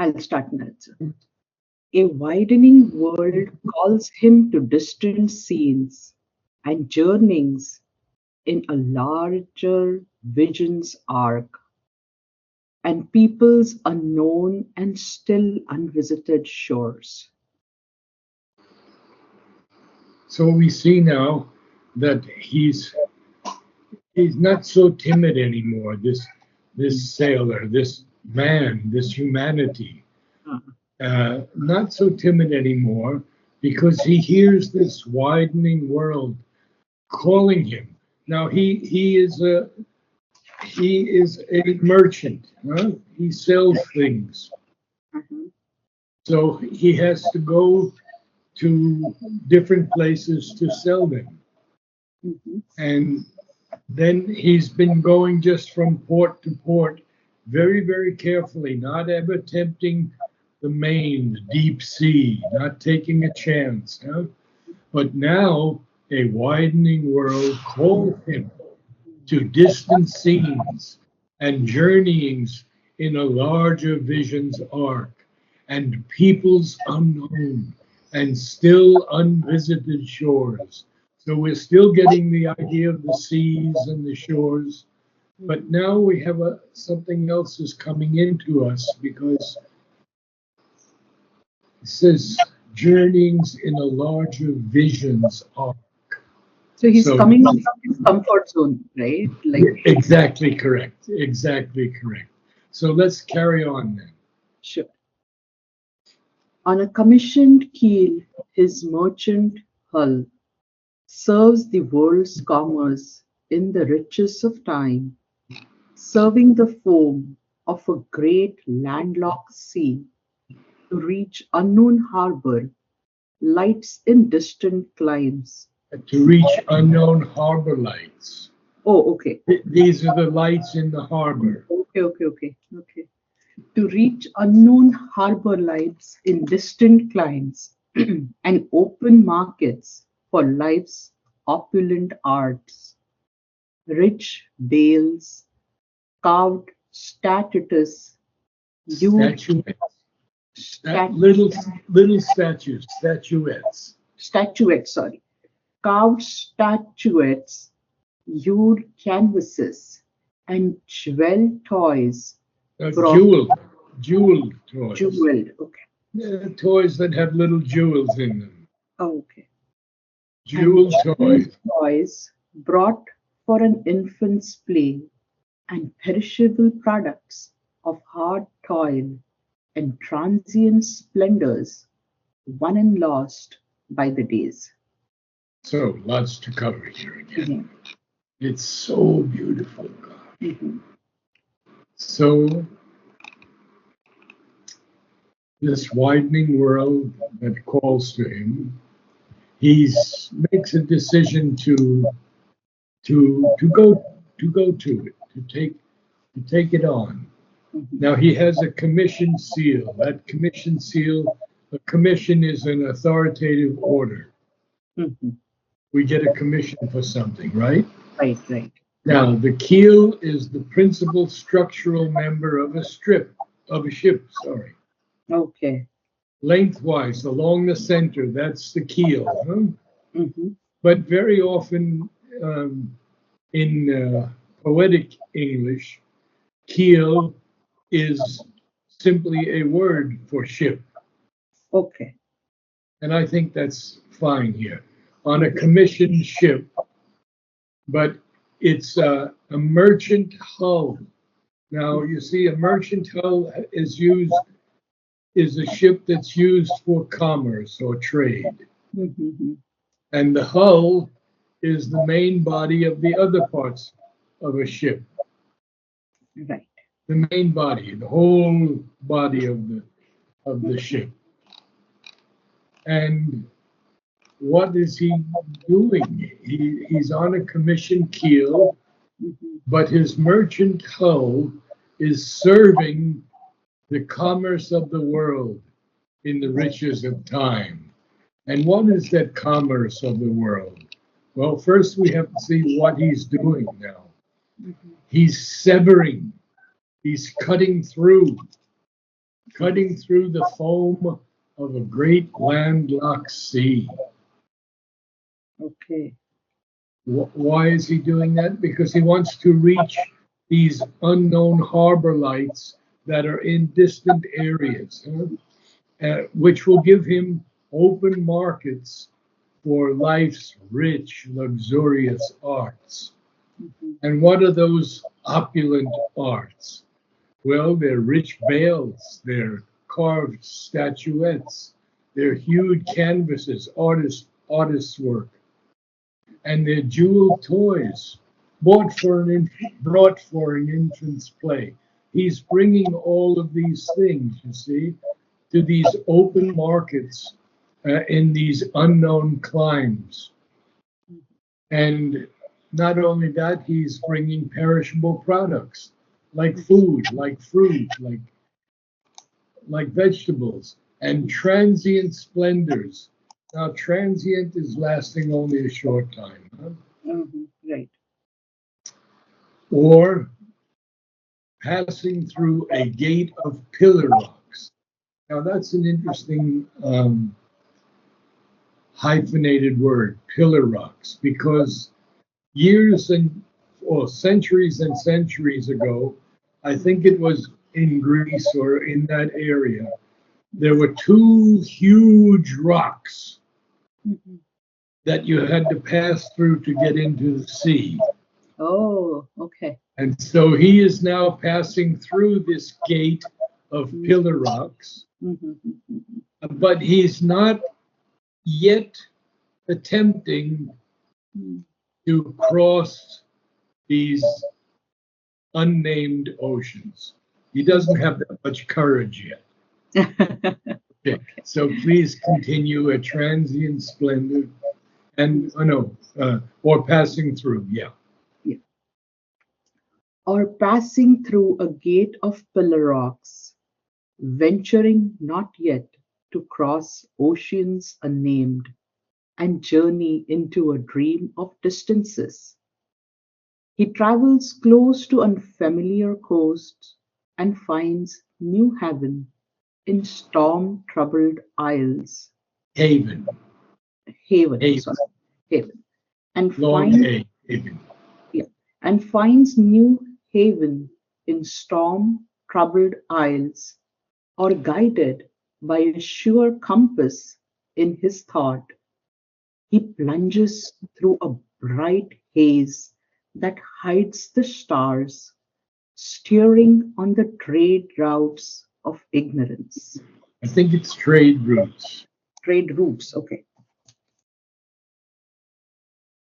I'll start, Narad, sir. A widening world calls him to distant scenes and journeyings in a larger vision's arc, and peoples unknown and still unvisited shores. So we see now that he's not so timid anymore. This sailor, this man, this humanity, Uh, not so timid anymore because he hears this widening world calling him. Now he is a merchant. Huh? He sells things, mhm, so he has to go to different places to sell them. mhm, And then he's been going just from port to port very, very carefully, not ever tempting the main, the deep sea, not taking a chance. Huh? But now a widening world calls him to distant scenes and journeyings in a larger vision's arc, and peoples unknown and still unvisited shores. So we're still getting the idea of the seas and the shores, but mhm. now we have something else is coming into us because it says journeyings in a larger vision's arc. So he's So coming out of his comfort zone, right? Like, exactly correct. Exactly correct. So let's carry on then. sure. On a commissioned keel, his merchant hull serves the world's commerce in the riches of time, serving the foam of a great landlocked sea to reach unknown harbor, lights in distant climes. To reach unknown harbor lights. Oh, okay. These are the lights in the harbor. Okay. To reach unknown harbor lights in distant climes and open markets for life's opulent arts, rich bales, carved statues, huge Statuettes. stat- Little statues, statuettes. statuettes, sorry, carved statuettes, hued canvases, and jewel toys brought Jeweled, jeweled toys. jeweled. Okay, Toys that have little jewels in them. okay. And Jeweled jeweled toys. toys brought for an infant's play, and perishable products of hard toil and transient splendors won and lost by the days. So lots to cover here again. Mhm, It's so beautiful. mhm, So this widening world that calls to him, he makes a decision to go to it, to take it on. mhm, Now he has a commission seal. That commission seal, a commission is an authoritative order. mhm. We get a commission for something, right? Right. Now the keel is the principal structural member of a ship, sorry. Okay. Lengthwise along the center, that's the keel. Huh? Mhm, But very often um, in poetic English, keel is simply a word for ship. okay. And I think that's fine here. On a Mhm, commissioned ship, but it's a merchant hull. Now, you see, a merchant hull is a ship that's used for commerce or trade. mhm, And the hull is the main body of the other parts of a ship. right. The main body, the whole body of the ship. And what is he doing? He's on a commission keel, Mhm, but his merchant hull is serving the commerce of the world in the riches of time. And what is that commerce of the world? Well, first we have to see what he's doing now. mhm, He's severing, he's cutting through cutting through the foam of a great landlocked sea. Okay. Why is he doing that? Because he wants to reach these unknown harbor lights that are in distant areas, which will give him open markets for life's rich, luxurious arts. Mhm. And what are those opulent arts? Well, they're rich veils, they're carved statuettes, they're hued canvases, artists' work, and they're jeweled toys brought for an infant's play. He's bringing all of these things, you see, to these open markets in these unknown climes. And not only that, he's bringing perishable products like food, like fruit, like vegetables, and transient splendors. Now, transient is lasting only a short time, huh? Right. Or passing through a gate of pillar rocks. Now, that's an interesting hyphenated word, pillar rocks, because years or centuries and centuries ago, I think it was in Greece or in that area, there were two huge rocks Mhm. that you had to pass through to get into the sea. Oh, okay. And so he is now passing through this gate of pillar rocks, Mhm. Mhm. but he's not yet attempting Mhm. to cross these unnamed oceans. He doesn't have that much courage yet. Okay, Okay. so please continue a transient splendor and, oh no, or passing through, yeah. Yeah. Or passing through a gate of pillar rocks, venturing not yet to cross oceans unnamed and journey into a dream of distances. He travels close to unfamiliar coasts and finds new heaven in storm-troubled isles, Haven, haven, haven, sorry, haven, and long finds A, haven. yeah, and finds new haven in storm-troubled isles, or guided by a sure compass in his thought, he plunges through a bright haze that hides the stars, steering on the trade routes of ignorance. I think it's trade routes. Trade routes, okay.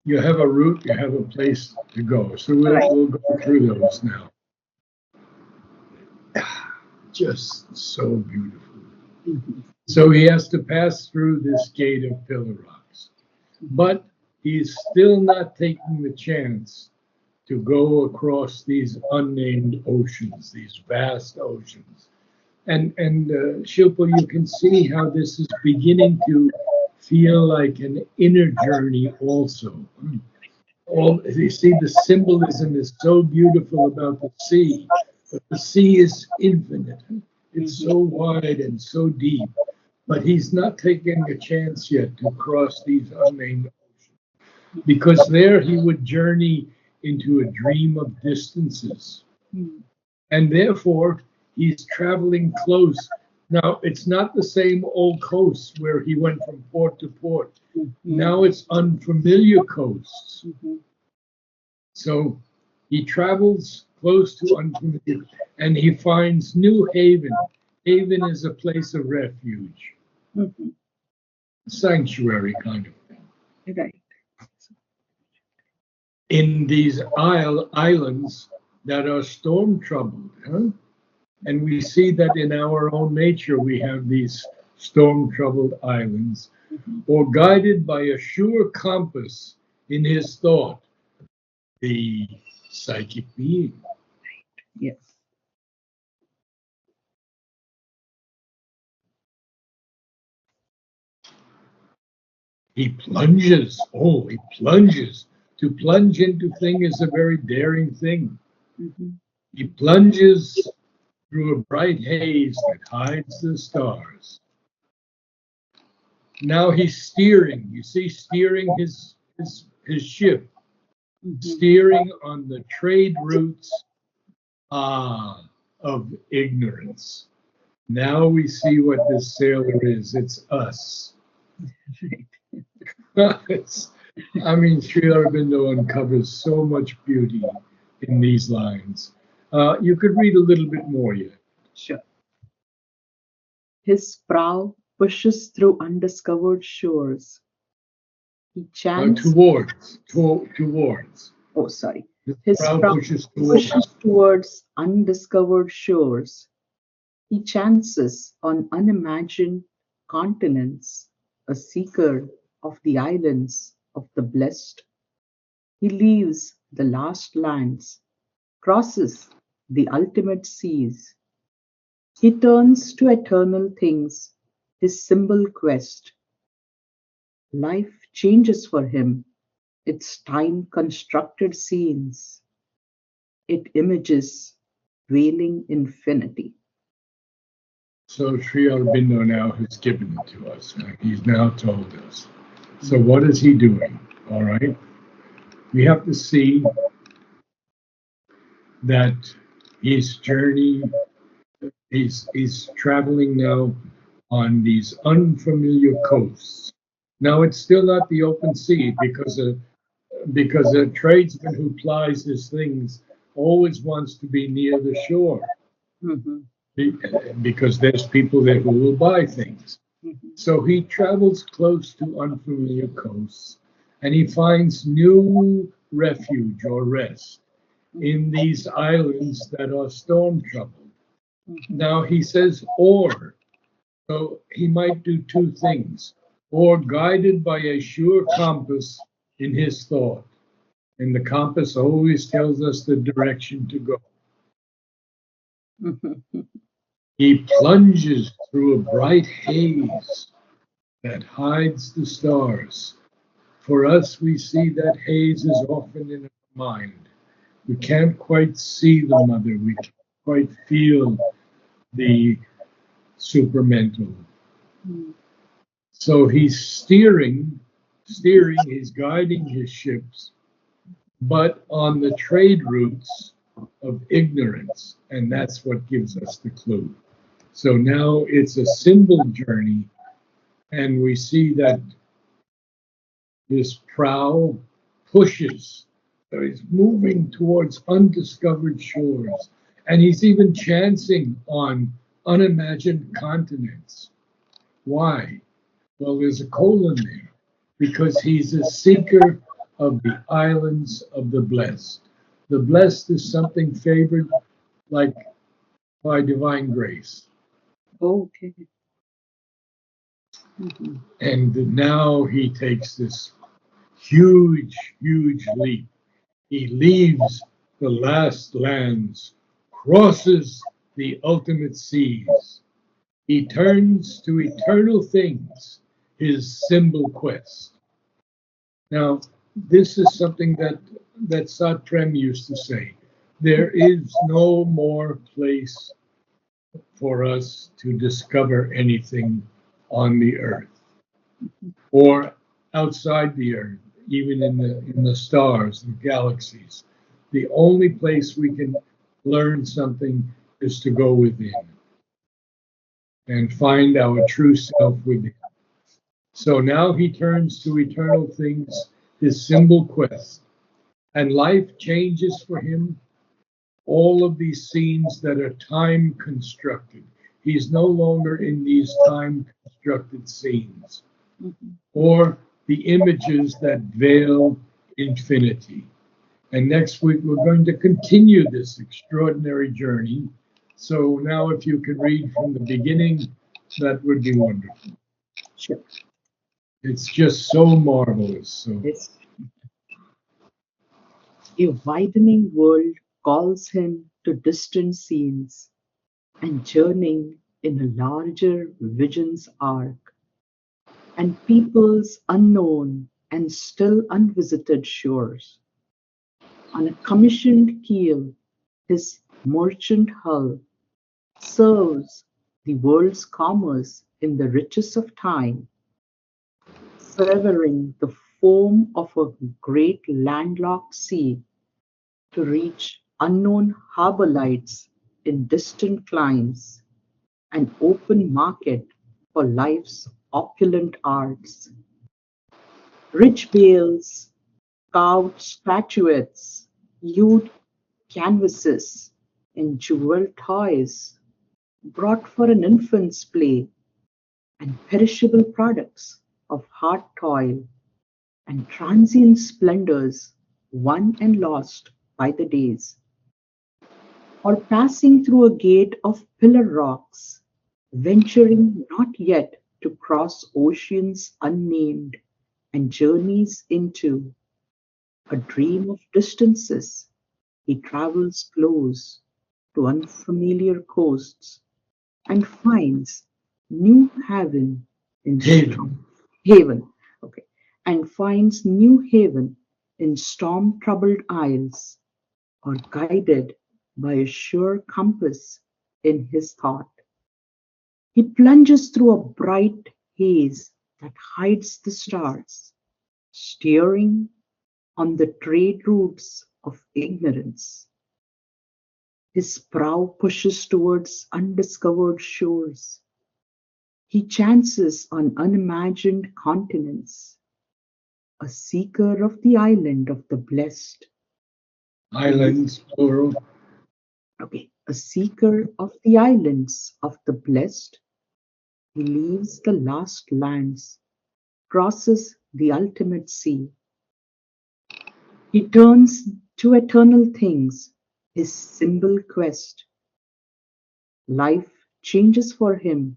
You have a route, you have a place to go. So we'll, Right. we'll go through those now. Just so beautiful. Mhm. So he has to pass through this gate of pillar rocks, but he's still not taking the chance to go across these unnamed oceans, these vast oceans. And Shilpa, you can see how this is beginning to feel like an inner journey also. All you see, the symbolism is so beautiful about the sea, but the sea is infinite. It's Mhm. so wide and so deep, but he's not taking a chance yet to cross these unnamed, because there he would journey into a dream of distances. Mhm. And therefore he's traveling close. Now, it's not the same old coast where he went from port to port. Mhm. Now it's unfamiliar coasts. Mhm. So he travels close to unfamiliar and he finds new haven. Haven is a place of refuge, Mhm. sanctuary kind of thing. Right. In these islands that are storm troubled, huh? And we see that in our own nature, we have these storm troubled islands, Mhm. or guided by a sure compass in his thought, the psychic being. Yes. He plunges. Oh, he plunges. To plunge into thing is a very daring thing. Mhm. He plunges through a bright haze that hides the stars. Now he's steering. You see, steering his ship, Mhm. steering on the trade routes of ignorance. Now we see what this sailor is. It's us. it's, I mean, Sri Aurobindo uncovers so much beauty in these lines. You could read a little bit more yet. Sure. His prow pushes through undiscovered shores. He chants, Towards. oh, sorry. The His prow prow pushes pushes towards. towards undiscovered shores. He chances on unimagined continents, a seeker of the islands of the blessed. He leaves the last lands, crosses the ultimate seas. He turns to eternal things, his symbol quest. Life changes for him, its time constructed scenes, it images veiling infinity. So Sri Aurobindo now has given it to us. He's now told us. So what is he doing? All right. We have to see that his journey, he's traveling now on these unfamiliar coasts. Now it's still not the open sea because a tradesman who plies his things always wants to be near the shore Mhm, because there's people there who will buy things. mhm, So he travels close to unfamiliar coasts and he finds new refuge or rest mhm, in these islands that are storm troubled. mhm, Now he says, or, so he might do two things, or guided by a sure compass in his thought. And the compass always tells us the direction to go. mhm, He plunges through a bright haze that hides the stars. For us, we see that haze is often in our mind. We can't quite see the mother. We can't quite feel the supramental. mhm, So he's he's guiding his ships, but on the trade routes of ignorance. And that's what gives us the clue. So now it's a symbol journey, and we see that this prow pushes. So he's moving towards undiscovered shores, and he's even chancing on unimagined continents. Why? Well, there's a colon there because he's a seeker of the islands of the blessed. The blessed is something favored like by divine grace. okay. Mhm, And now he takes this huge leap. He leaves the last lands, crosses the ultimate seas. He turns to eternal things, his symbol quest. Now, this is something that Satrem used to say. There is no more place for us to discover anything on the earth or outside the earth, even in the stars, the galaxies. The only place we can learn something is to go within and find our true self within. So now he turns to eternal things, his symbol quest, and life changes for him. All of these scenes that are time constructed. He's no longer in these time constructed scenes mhm. or the images that veil infinity. And next week, we're going to continue this extraordinary journey. So now, if you could read from the beginning, that would be wonderful. Sure. It's just so marvelous. So, Yes. A widening world calls him to distant scenes and journeying in a larger vision's arc, and peoples unknown and still unvisited shores. On a commissioned keel, his merchant hull, serves the world's commerce in the riches of time, severing the foam of a great landlocked sea to reach unknown harbor lights in distant climes, an open market for life's opulent arts. Rich bales, carved statuettes, hued canvases, and jeweled toys brought for an infant's play, and perishable products of hard toil, and transient splendors won and lost by the days, or passing through a gate of pillar rocks, venturing not yet to cross oceans unnamed, and journeys into a dream of distances. He travels close to unfamiliar coasts and finds new haven in Haven. haven, okay, and finds new haven in storm troubled isles, or guided by a sure compass in his thought. He plunges through a bright haze that hides the stars, steering on the trade routes of ignorance. His prow pushes towards undiscovered shores. He chances on unimagined continents, a seeker of the island of the blessed. He leaves, Islands, plural. okay, a seeker of the islands of the blessed. He leaves the last lands, crosses the ultimate sea. He turns to eternal things, his symbol quest. Life changes for him,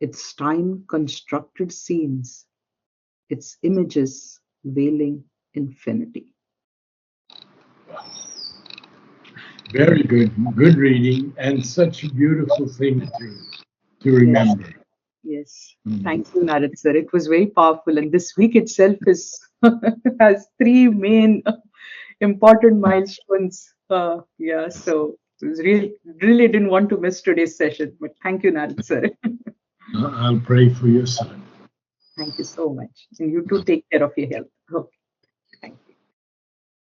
its time constructed scenes, its images veiling infinity. Very good. Good reading and such a beautiful thing to Yes, remember. yes. Mm. Thank you, Narad sir. It was very powerful, and this week itself is has three main important milestones. Yeah, so it was really didn't want to miss today's session, but thank you, Narad sir. I'll pray for your son. Thank you so much, and you too take care of your health. Okay.